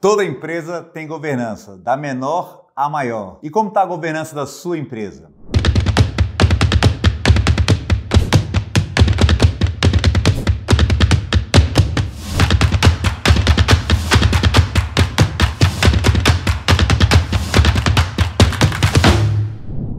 Toda empresa tem governança, da menor à maior. E como está a governança da sua empresa?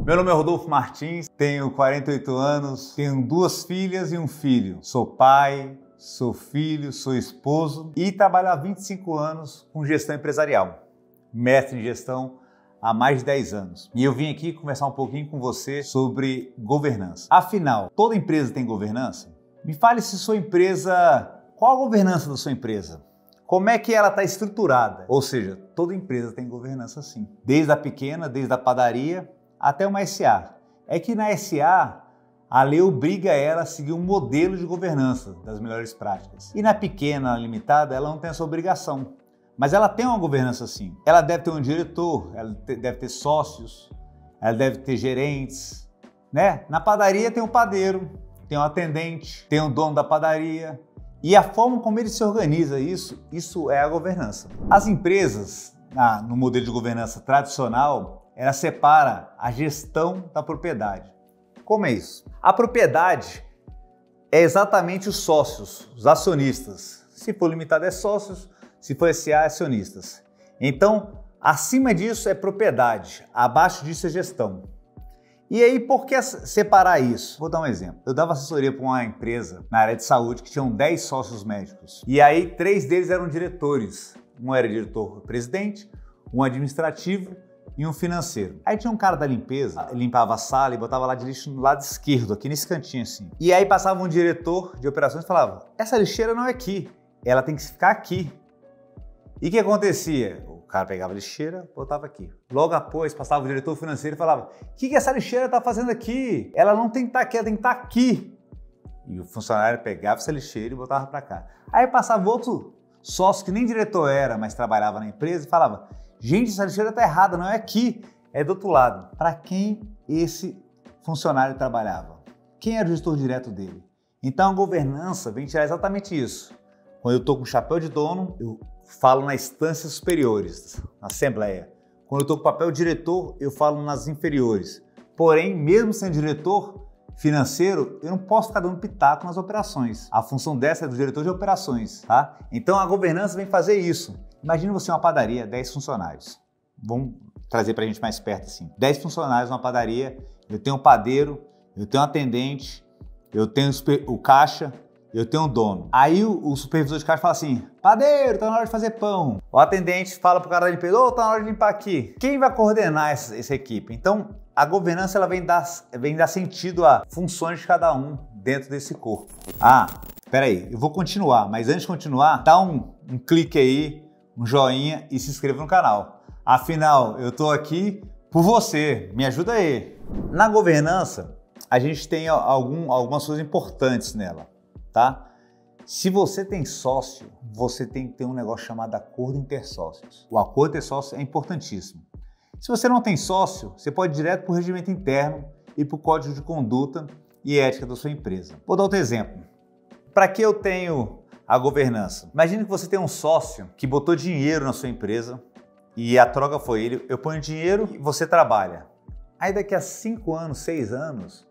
Meu nome é Rodolfo Martins, tenho 48 anos, tenho 2 filhas e um filho. Sou pai, sou filho, sou esposo e trabalho há 25 anos com gestão empresarial. Mestre em gestão há mais de 10 anos. E eu vim aqui conversar um pouquinho com você sobre governança. Afinal, toda empresa tem governança? Me fale se sua empresa... Qual a governança da sua empresa? Como é que ela está estruturada? Ou seja, toda empresa tem governança sim. Desde a pequena, desde a padaria até uma SA. É que na SA, a lei obriga ela a seguir um modelo de governança das melhores práticas. E na pequena, limitada, ela não tem essa obrigação. Mas ela tem uma governança sim. Ela deve ter um diretor, ela deve ter sócios, ela deve ter gerentes, né? Na padaria tem um padeiro, tem um atendente, tem um dono da padaria. E a forma como ele se organiza isso é a governança. As empresas, no modelo de governança tradicional, ela separa a gestão da propriedade. Como é isso? A propriedade é exatamente os sócios, os acionistas. Se for limitado é sócios, se for SA é acionistas. Então, acima disso é propriedade, abaixo disso é gestão. E aí, por que separar isso? Vou dar um exemplo. Eu dava assessoria para uma empresa na área de saúde que tinham 10 sócios médicos. E aí, 3 deles eram diretores. Um era diretor-presidente, um administrativo e um financeiro. Aí tinha um cara da limpeza, limpava a sala e botava lá de lixo no lado esquerdo, aqui nesse cantinho assim. E aí passava um diretor de operações e falava, essa lixeira não é aqui, ela tem que ficar aqui. E o que acontecia? O cara pegava a lixeira, botava aqui. Logo após passava o diretor financeiro e falava, o que essa lixeira está fazendo aqui? Ela não tem que estar aqui, ela tem que estar aqui. E o funcionário pegava essa lixeira e botava para cá. Aí passava outro sócio que nem diretor era, mas trabalhava na empresa e falava, gente, essa lixeira está errada, não é aqui, é do outro lado. Para quem esse funcionário trabalhava? Quem era o gestor direto dele? Então a governança vem tirar exatamente isso. Quando eu estou com o chapéu de dono, eu falo nas instâncias superiores, na assembleia. Quando eu estou com o papel de diretor, eu falo nas inferiores. Porém, mesmo sendo diretor financeiro, eu não posso ficar dando pitaco nas operações. A função dessa é do diretor de operações, tá? Então a governança vem fazer isso. Imagina você uma padaria, 10 funcionários. Vamos trazer para a gente mais perto assim. 10 funcionários numa padaria, eu tenho um padeiro, eu tenho um atendente, eu tenho o caixa, eu tenho um dono. Aí o supervisor de caixa fala assim, padeiro, tá na hora de fazer pão. O atendente fala pro cara da limpeza, tá na hora de limpar aqui. Quem vai coordenar essa equipe? Então, a governança ela vem dar sentido a funções de cada um dentro desse corpo. Peraí, eu vou continuar, mas antes de continuar, dá um clique aí, um joinha e se inscreva no canal. Afinal, eu tô aqui por você, me ajuda aí. Na governança, a gente tem algumas coisas importantes nela, tá? Se você tem sócio, você tem que ter um negócio chamado acordo intersócios. O acordo intersócio é importantíssimo. Se você não tem sócio, você pode ir direto para o regimento interno e para o código de conduta e ética da sua empresa. Vou dar outro exemplo. Para que eu tenho a governança? Imagine que você tem um sócio que botou dinheiro na sua empresa e a troca foi ele, eu ponho dinheiro e você trabalha. Aí daqui a 5 anos, 6 anos,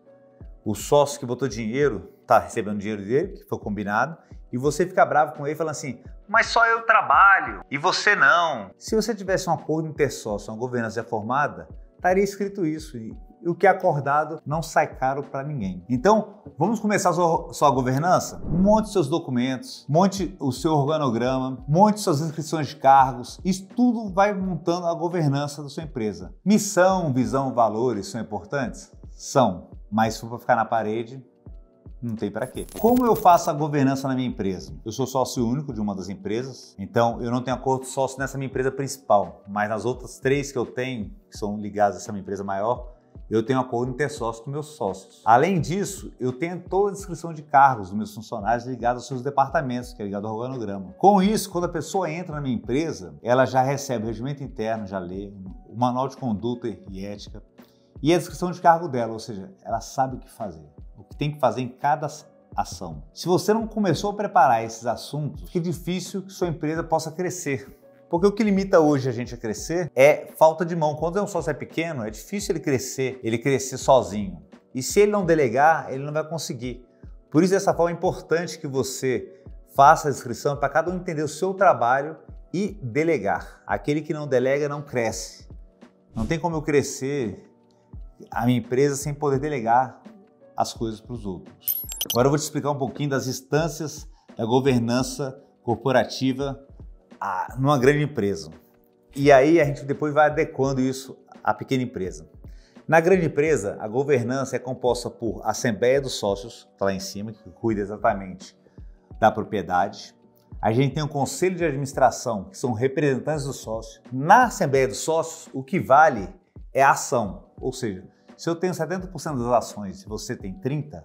o sócio que botou dinheiro está recebendo o dinheiro dele, que foi combinado, e você fica bravo com ele falando assim, mas só eu trabalho e você não. Se você tivesse um acordo intersócio, uma governança já formada, estaria escrito isso. E o que é acordado não sai caro para ninguém. Então, vamos começar sua governança? Monte seus documentos, monte o seu organograma, monte suas inscrições de cargos. Isso tudo vai montando a governança da sua empresa. Missão, visão, valores são importantes? São, mas se for para ficar na parede, não tem para quê. Como eu faço a governança na minha empresa? Eu sou sócio único de uma das empresas, então eu não tenho acordo sócio nessa minha empresa principal, mas nas outras 3 que eu tenho, que são ligadas a essa minha empresa maior, eu tenho acordo intersócio com meus sócios. Além disso, eu tenho toda a descrição de cargos dos meus funcionários ligados aos seus departamentos, que é ligado ao organograma. Com isso, quando a pessoa entra na minha empresa, ela já recebe o regimento interno, já lê, o manual de conduta e ética e a descrição de cargo dela, ou seja, ela sabe o que fazer, o que tem que fazer em cada ação. Se você não começou a preparar esses assuntos, fica difícil que sua empresa possa crescer. Porque o que limita hoje a gente a crescer é falta de mão. Quando um sócio é pequeno, é difícil ele crescer sozinho. E se ele não delegar, ele não vai conseguir. Por isso, dessa forma, é importante que você faça a inscrição para cada um entender o seu trabalho e delegar. Aquele que não delega não cresce. Não tem como eu crescer a minha empresa sem poder delegar as coisas para os outros. Agora eu vou te explicar um pouquinho das instâncias da governança corporativa numa grande empresa. E aí a gente depois vai adequando isso à pequena empresa. Na grande empresa, a governança é composta por Assembleia dos Sócios, está lá em cima, que cuida exatamente da propriedade. A gente tem um Conselho de Administração, que são representantes dos sócios. Na Assembleia dos Sócios, o que vale é a ação. Ou seja, se eu tenho 70% das ações e você tem 30%,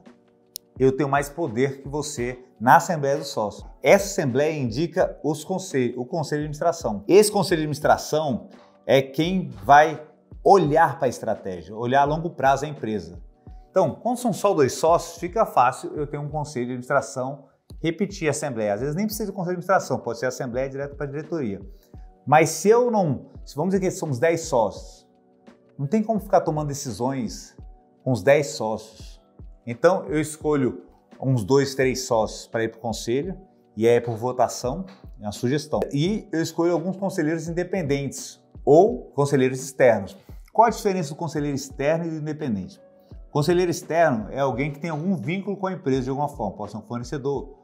eu tenho mais poder que você na Assembleia dos Sócios. Essa Assembleia indica o Conselho de Administração. Esse Conselho de Administração é quem vai olhar para a estratégia, olhar a longo prazo a empresa. Então, quando são só 2 sócios, fica fácil eu ter um Conselho de Administração, repetir a Assembleia. Às vezes nem precisa de Conselho de Administração, pode ser Assembleia direto para a diretoria. Mas se vamos dizer que somos 10 sócios, não tem como ficar tomando decisões com os 10 sócios. Então, eu escolho uns 2, 3 sócios para ir para o conselho, e é por votação, é uma sugestão. E eu escolho alguns conselheiros independentes ou conselheiros externos. Qual a diferença do conselheiro externo e do independente? O conselheiro externo é alguém que tem algum vínculo com a empresa de alguma forma. Pode ser um fornecedor,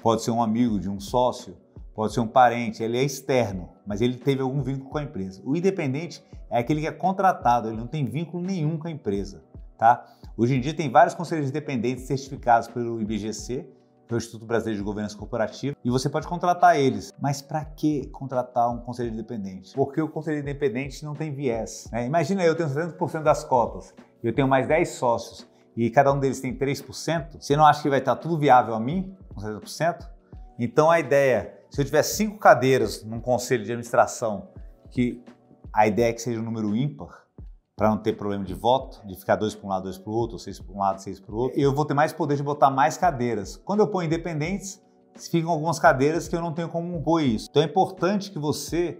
pode ser um amigo de um sócio, pode ser um parente. Ele é externo, mas ele teve algum vínculo com a empresa. O independente é aquele que é contratado, ele não tem vínculo nenhum com a empresa. Tá? Hoje em dia tem vários conselheiros independentes certificados pelo IBGC, pelo Instituto Brasileiro de Governança Corporativa, e você pode contratar eles. Mas para que contratar um conselheiro independente? Porque o conselheiro independente não tem viés. Né? Imagina eu tenho 70% das cotas, eu tenho mais 10 sócios e cada um deles tem 3%, você não acha que vai estar tudo viável a mim, com 70%? Então a ideia, se eu tiver 5 cadeiras num conselho de administração, que a ideia é que seja um número ímpar, para não ter problema de voto, de ficar 2 para um lado, 2 para o outro, ou 6 para um lado, 6 para o outro, eu vou ter mais poder de botar mais cadeiras. Quando eu ponho independentes, ficam algumas cadeiras que eu não tenho como pôr isso. Então é importante que você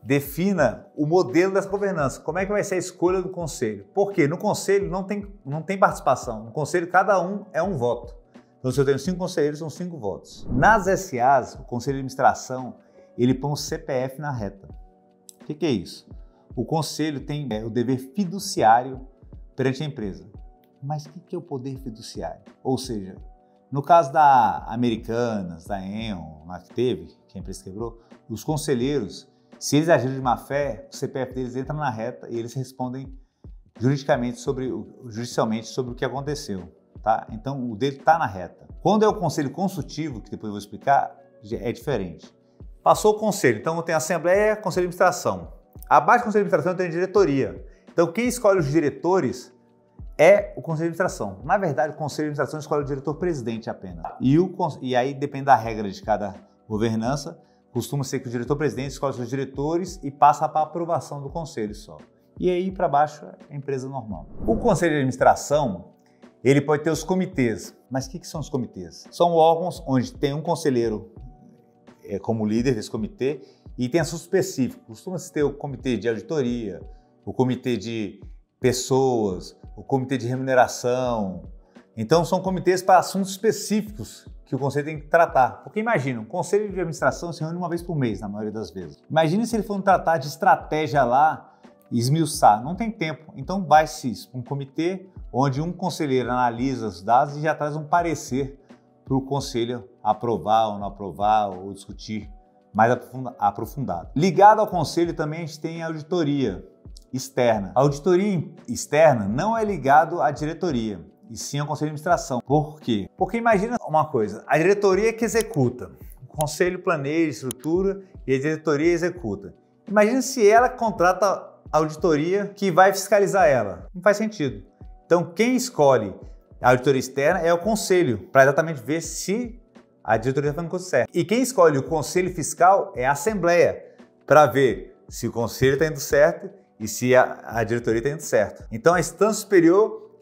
defina o modelo dessa governança. Como é que vai ser a escolha do conselho? Porque no conselho não tem participação. No conselho, cada um é um voto. Então, se eu tenho 5 conselheiros, são 5 votos. Nas SAs, o conselho de administração, ele põe o CPF na reta. O que é isso? O conselho tem o dever fiduciário perante a empresa. Mas o que é o poder fiduciário? Ou seja, no caso da Americanas, da Enron, lá que teve, que a empresa quebrou, os conselheiros, se eles agirem de má fé, o CPF deles entra na reta e eles respondem judicialmente sobre o que aconteceu. Tá? Então, o dele está na reta. Quando é o conselho consultivo, que depois eu vou explicar, é diferente. Passou o conselho, então eu tenho assembleia, conselho de administração. Abaixo do conselho de administração eu tenho diretoria. Então, quem escolhe os diretores é o conselho de administração. Na verdade, o conselho de administração escolhe o diretor-presidente apenas. E aí depende da regra de cada governança. Costuma ser que o diretor-presidente escolhe os seus diretores e passa para a aprovação do conselho só. E aí, para baixo, é a empresa normal. O conselho de administração, ele pode ter os comitês. Mas o que são os comitês? São órgãos onde tem um conselheiro como líder desse comitê e tem assuntos específicos. Costuma-se ter o comitê de auditoria, o comitê de pessoas, o comitê de remuneração. Então, são comitês para assuntos específicos que o conselho tem que tratar. Porque imagina, um conselho de administração se reúne uma vez por mês, na maioria das vezes. Imagina se ele for tratar de estratégia lá e esmiuçar. Não tem tempo. Então, vai-se para um comitê onde um conselheiro analisa os dados e já traz um parecer para o conselho aprovar ou não aprovar ou discutir mais aprofundado. Ligado ao conselho também a gente tem a auditoria externa. A auditoria externa não é ligado à diretoria, e sim ao conselho de administração. Por quê? Porque imagina uma coisa, a diretoria que executa, o conselho planeja, estrutura e a diretoria executa. Imagina se ela contrata a auditoria que vai fiscalizar ela. Não faz sentido. Então quem escolhe a auditoria externa é o conselho, para exatamente ver se a diretoria está fazendo coisa certa. E quem escolhe o conselho fiscal é a assembleia, para ver se o conselho está indo certo e se a diretoria está indo certo. Então a instância superior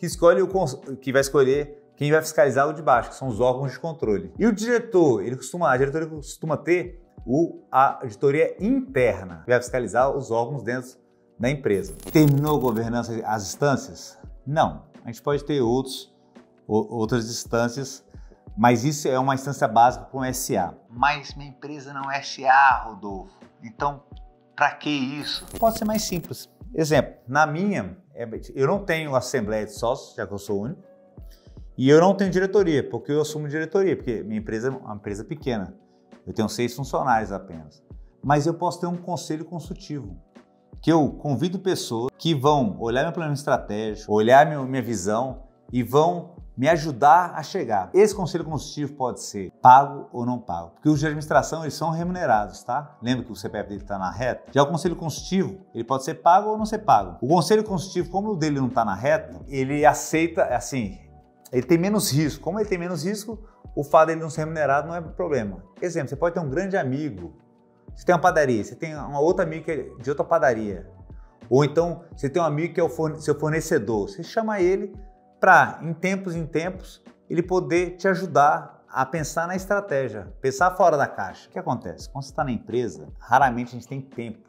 que vai escolher quem vai fiscalizar o de baixo, que são os órgãos de controle. E o diretor, a diretoria costuma ter a auditoria interna, que vai fiscalizar os órgãos dentro da empresa. Terminou a governança, as instâncias? Não. A gente pode ter outras instâncias, mas isso é uma instância básica para um SA. Mas minha empresa não é SA, Rodolfo. Então, para que isso? Pode ser mais simples. Exemplo, na minha, eu não tenho assembleia de sócios, já que eu sou único, e eu não tenho diretoria, porque eu assumo diretoria, porque minha empresa é uma empresa pequena. Eu tenho 6 funcionários apenas. Mas eu posso ter um conselho consultivo, que eu convido pessoas que vão olhar meu plano estratégico, olhar minha visão e vão me ajudar a chegar. Esse conselho consultivo pode ser pago ou não pago, porque os de administração eles são remunerados, tá? Lembra que o CPF dele está na reta? Já o conselho consultivo, ele pode ser pago ou não ser pago. O conselho consultivo, como o dele não está na reta, ele aceita, assim, ele tem menos risco. Como ele tem menos risco, o fato dele não ser remunerado não é problema. Exemplo, você pode ter um grande amigo, você tem uma padaria, você tem uma outra amiga que é de outra padaria, ou então você tem um amigo que é o seu fornecedor, você chama ele para, em tempos, ele poder te ajudar a pensar na estratégia, pensar fora da caixa. O que acontece? Quando você está na empresa, raramente a gente tem tempo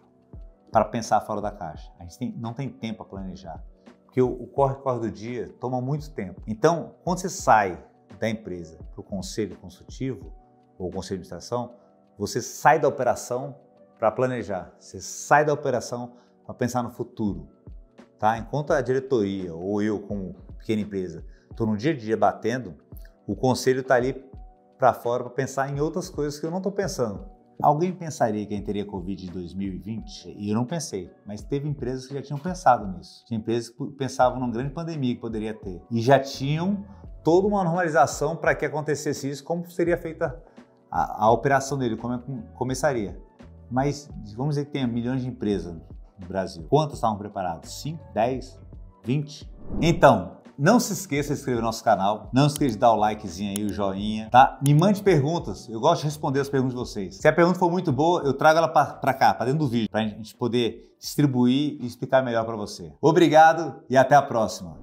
para pensar fora da caixa. A gente não tem tempo para planejar, porque o corre-corre do dia toma muito tempo. Então, quando você sai da empresa para o conselho consultivo ou conselho de administração, você sai da operação para planejar, você sai da operação para pensar no futuro. Tá? Enquanto a diretoria ou eu, como pequena empresa, estou no dia a dia batendo, o conselho está ali para fora para pensar em outras coisas que eu não estou pensando. Alguém pensaria que a gente teria Covid em 2020? E eu não pensei, mas teve empresas que já tinham pensado nisso. Tinha empresas que pensavam numa grande pandemia que poderia ter e já tinham toda uma normalização para que acontecesse isso, como seria feita a operação dele, como começaria. Mas vamos dizer que tem milhões de empresas no Brasil. Quantas estavam preparadas? 5, 10, 20? Então, não se esqueça de se inscrever no nosso canal, não se esqueça de dar o likezinho aí, o joinha, tá? Me mande perguntas, eu gosto de responder as perguntas de vocês. Se a pergunta for muito boa, eu trago ela para cá, para dentro do vídeo, para a gente poder distribuir e explicar melhor para você. Obrigado e até a próxima.